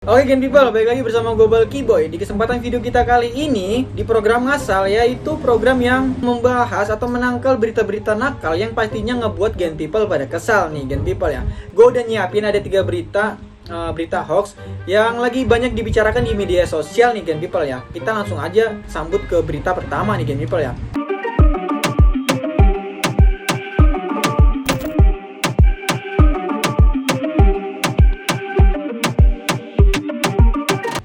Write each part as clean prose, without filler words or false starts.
Oke Gen People, balik lagi bersama Global Keyboy. Di kesempatan video kita kali ini di program ngasal, yaitu program yang membahas atau menangkal berita-berita nakal yang pastinya ngebuat Gen People pada kesal nih Gen People ya. Gue udah nyiapin ada 3 berita hoax yang lagi banyak dibicarakan di media sosial nih Gen People ya. Kita langsung aja sambut ke berita pertama nih Gen People ya.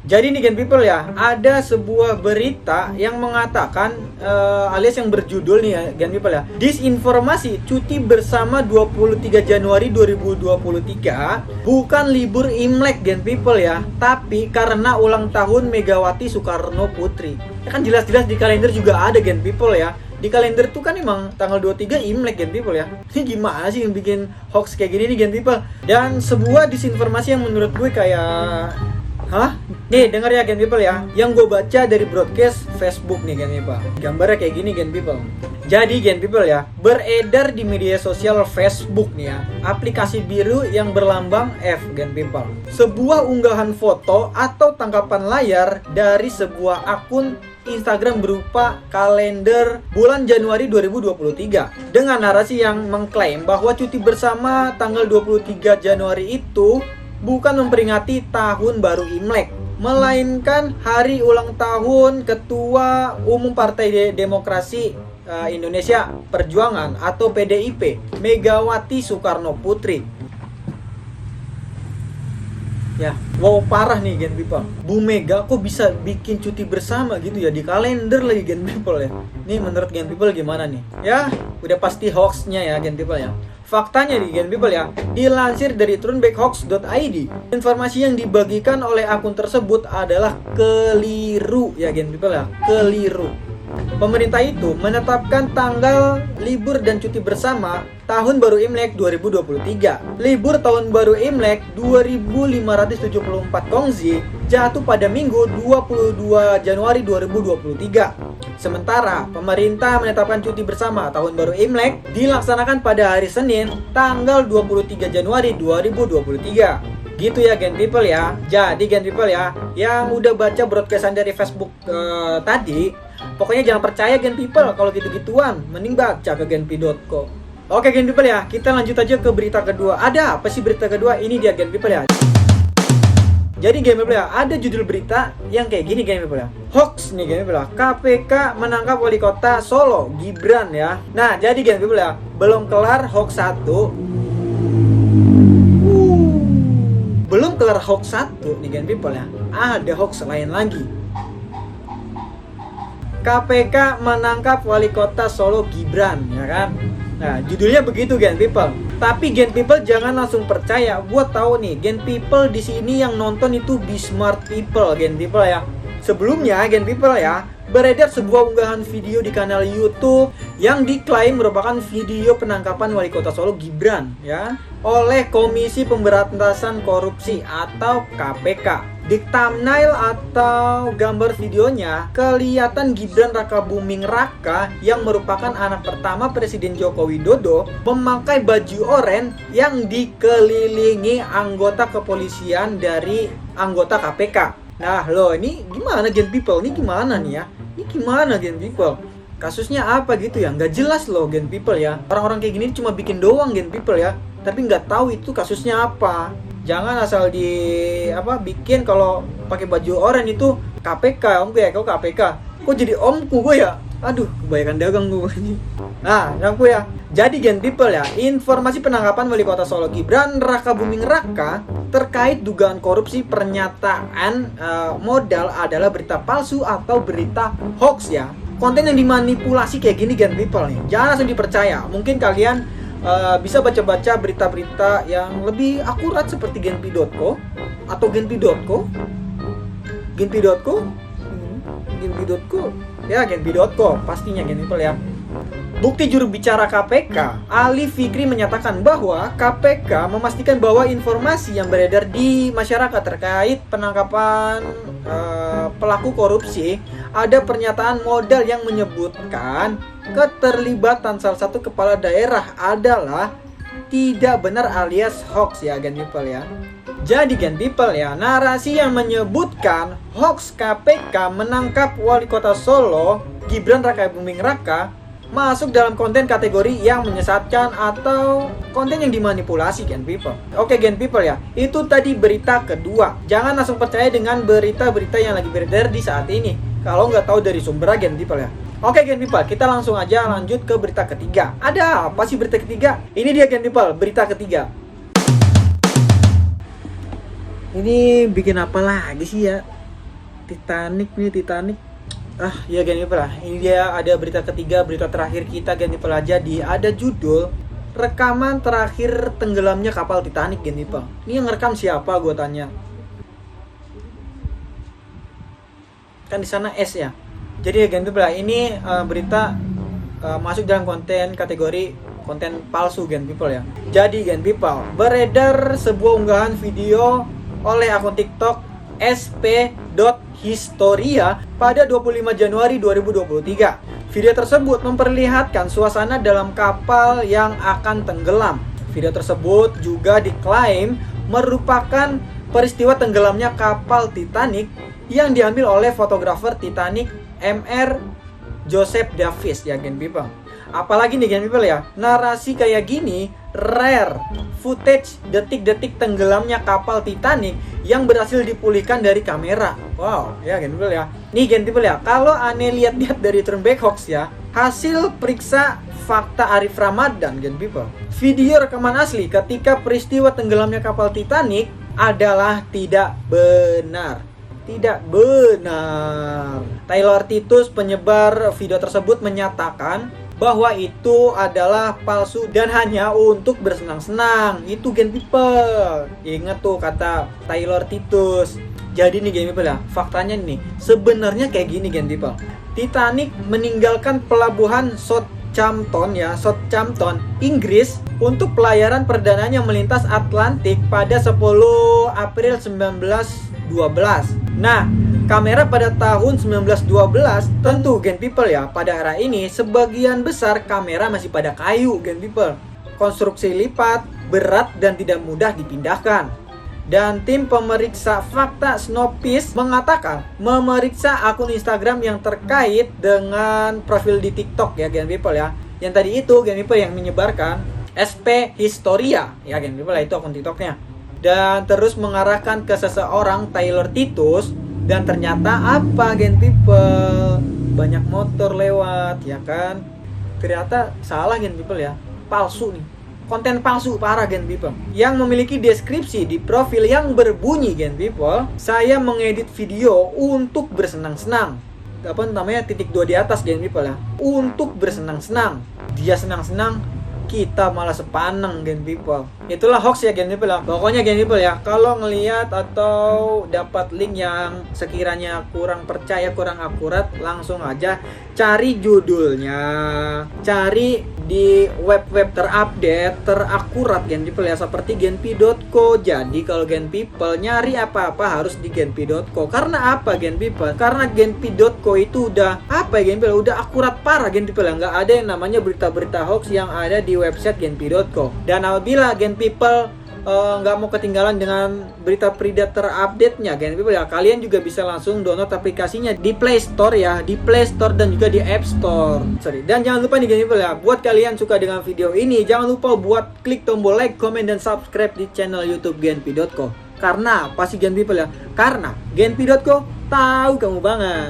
Jadi nih Gen People ya, ada sebuah berita yang mengatakan alias yang berjudul nih ya Gen People ya, disinformasi cuti bersama 23 Januari 2023 bukan libur Imlek Gen People ya, tapi karena ulang tahun Megawati Soekarno Putri. Ya kan jelas-jelas di kalender juga ada Gen People ya. Di kalender tuh kan emang tanggal 23 Imlek Gen People ya. Ini gimana sih yang bikin hoax kayak gini nih Gen People? Dan sebuah disinformasi yang menurut gue kayak Nih denger ya Gen People ya, yang gue baca dari broadcast Facebook nih Gen People. Gambarnya kayak gini Gen People. Jadi Gen People ya, beredar di media sosial Facebook nih ya, aplikasi biru yang berlambang F Gen People. Sebuah unggahan foto atau tangkapan layar dari sebuah akun Instagram berupa kalender bulan Januari 2023 dengan narasi yang mengklaim bahwa cuti bersama tanggal 23 Januari itu bukan memperingati tahun baru Imlek, melainkan hari ulang tahun Ketua Umum Partai Demokrasi Indonesia Perjuangan atau PDIP, Megawati Soekarno Putri. Ya, wow parah nih Gen People. Bu Mega kok bisa bikin cuti bersama gitu ya di kalender lagi Gen People ya. Nih menurut Gen People gimana nih? Ya, udah pasti hoaxnya ya Gen People ya. Faktanya nih Gen People ya, dilansir dari turnbackhoax.id, informasi yang dibagikan oleh akun tersebut adalah keliru ya Gen People ya, keliru. Pemerintah itu menetapkan tanggal libur dan cuti bersama Tahun Baru Imlek 2023. Libur Tahun Baru Imlek 2574 Kongzi jatuh pada Minggu 22 Januari 2023. Sementara pemerintah menetapkan cuti bersama Tahun Baru Imlek dilaksanakan pada hari Senin tanggal 23 Januari 2023. Gitu ya Gen People ya. Jadi Gen People ya, yang udah baca broadcastan dari Facebook tadi, pokoknya jangan percaya Gen People kalau gitu-gituan, mending baca ke genpi.co. Oke Gen People ya, kita lanjut aja ke berita kedua. Ada apa sih berita kedua? Ini dia Gen People ya. Jadi Gen People ya, ada judul berita yang kayak gini Gen People ya. Hoax nih Gen People ya, KPK menangkap wali kota Solo, Gibran ya. Nah jadi Gen People ya, belum kelar hoax 1. Belum kelar hoax 1 nih Gen People ya, ada hoax lain lagi. KPK menangkap wali kota Solo Gibran ya kan. Nah judulnya begitu Gen People. Tapi Gen People jangan langsung percaya. Gua tahu nih Gen People di sini yang nonton itu be smart people Gen People ya. Sebelumnya Gen People ya, beredar sebuah unggahan video di kanal YouTube yang diklaim merupakan video penangkapan wali kota Solo Gibran ya oleh Komisi Pemberantasan Korupsi atau KPK. Di thumbnail atau gambar videonya kelihatan Gibran Rakabuming Raka yang merupakan anak pertama Presiden Joko Widodo memakai baju oranye yang dikelilingi anggota kepolisian dari anggota KPK. Nah loh, ini gimana Gen People? Ini gimana nih ya? Ini gimana Gen People? Kasusnya apa gitu ya? Nggak jelas loh Gen People ya. Orang-orang kayak gini cuma bikin doang Gen People ya, tapi nggak tahu itu kasusnya apa. Jangan asal bikin kalau pakai baju oranye itu KPK, omku ya, kau KPK. Kok jadi omku gue ya? Aduh, kebanyakan dagang gue. Nah, omku ya. Jadi Gen People ya, informasi penangkapan wali kota Solo Gibran Rakabuming Raka terkait dugaan korupsi pernyataan modal adalah berita palsu atau berita hoax ya. Konten yang dimanipulasi kayak gini Gen People nih, jangan langsung dipercaya. Mungkin kalian bisa baca-baca berita-berita yang lebih akurat seperti genpi.co atau genpi.co. Genpi.co? Genpi.co? Ya, genpi.co pastinya Gen People ya. Bukti juru bicara KPK, Ali Fikri menyatakan bahwa KPK memastikan bahwa informasi yang beredar di masyarakat terkait penangkapan pelaku korupsi ada pernyataan modal yang menyebutkan keterlibatan salah satu kepala daerah adalah tidak benar alias hoax ya Gen People ya. Jadi Gen People ya, narasi yang menyebutkan hoax KPK menangkap wali kota Solo Gibran Raka Buming Raka masuk dalam konten kategori yang menyesatkan atau konten yang dimanipulasi Gen People. Oke Gen People ya, itu tadi berita kedua. Jangan langsung percaya dengan berita-berita yang lagi beredar di saat ini kalau nggak tahu dari sumbernya Gen People ya. Oke Gen People, kita langsung aja lanjut ke berita ketiga. Ada apa sih berita ketiga? Ini dia Gen People, berita ketiga. Ini bikin apa lagi sih ya? Titanic. Ya Gen People lah. Ini dia ada berita ketiga, berita terakhir kita Gen People aja. Ada judul rekaman terakhir tenggelamnya kapal Titanic Gen People. Ini yang ngerekam siapa gue tanya? Kan di sana S ya. Jadi Gen People lah, ini berita masuk dalam konten kategori konten palsu Gen People ya. Jadi Gen People, beredar sebuah unggahan video oleh akun TikTok sp.historia pada 25 Januari 2023. Video tersebut memperlihatkan suasana dalam kapal yang akan tenggelam. Video tersebut juga diklaim merupakan peristiwa tenggelamnya kapal Titanic yang diambil oleh fotografer Titanic Mr. Joseph Davis ya Gen People. Apalagi nih Gen People ya, narasi kayak gini rare. Footage detik-detik tenggelamnya kapal Titanic yang berhasil dipulihkan dari kamera. Wow, ya Gen People ya. Nih Gen People ya, kalau aneh lihat-lihat dari Turnback Hoax ya, hasil periksa fakta Arif Ramadan Gen People. Video rekaman asli ketika peristiwa tenggelamnya kapal Titanic adalah tidak benar. Tidak benar. Taylor Titus, penyebar video tersebut, menyatakan bahwa itu adalah palsu dan hanya untuk bersenang-senang. Itu Gen People. Ingat tuh kata Taylor Titus. Jadi nih Gen People ya, faktanya nih sebenarnya kayak gini Gen People. Titanic meninggalkan pelabuhan Southampton ya, Southampton, Inggris untuk pelayaran perdananya melintas Atlantik pada 10 April 1912. Nah, kamera pada tahun 1912 tentu Gen People ya, pada era ini sebagian besar kamera masih pada kayu Gen People. Konstruksi lipat, berat dan tidak mudah dipindahkan. Dan tim pemeriksa fakta Snopes mengatakan memeriksa akun Instagram yang terkait dengan profil di TikTok ya Gen People ya. Yang tadi itu Gen People yang menyebarkan SP Historia ya Gen People lah, itu akun TikToknya. Dan terus mengarahkan ke seseorang Taylor Titus. Dan ternyata apa Gen People? Banyak motor lewat ya kan. Ternyata salah Gen People ya, palsu nih. Konten palsu parah Gen People. Yang memiliki deskripsi di profil yang berbunyi Gen People, saya mengedit video untuk bersenang-senang. Apa namanya, titik 2 di atas Gen People ya. Untuk bersenang-senang. Dia senang-senang, kita malah sepaneng Gen People. Itulah hoax ya Gen People ya. Pokoknya Gen People ya, kalau ngelihat atau dapat link yang sekiranya kurang percaya, kurang akurat, langsung aja cari judulnya, cari di web-web terupdate, terakurat Gen People ya, seperti genpi.co. Jadi kalau Gen People nyari apa-apa harus di genpi.co. Karena apa Gen People? Karena genpi.co itu udah apa ya Gen People? Udah akurat parah Gen People ya. Nggak ada yang namanya berita-berita hoax yang ada di website genpi.co. Dan apabila Gen People nggak mau ketinggalan dengan berita-berita terupdate-nya Gen People ya, kalian juga bisa langsung download aplikasinya di Play Store ya, di Play Store dan juga di App Store. Dan jangan lupa nih Gen People ya, buat kalian suka dengan video ini, jangan lupa buat klik tombol like, comment, dan subscribe di channel YouTube genpi.co. Karena pasti Gen People ya, karena genpi.co tahu kamu banget.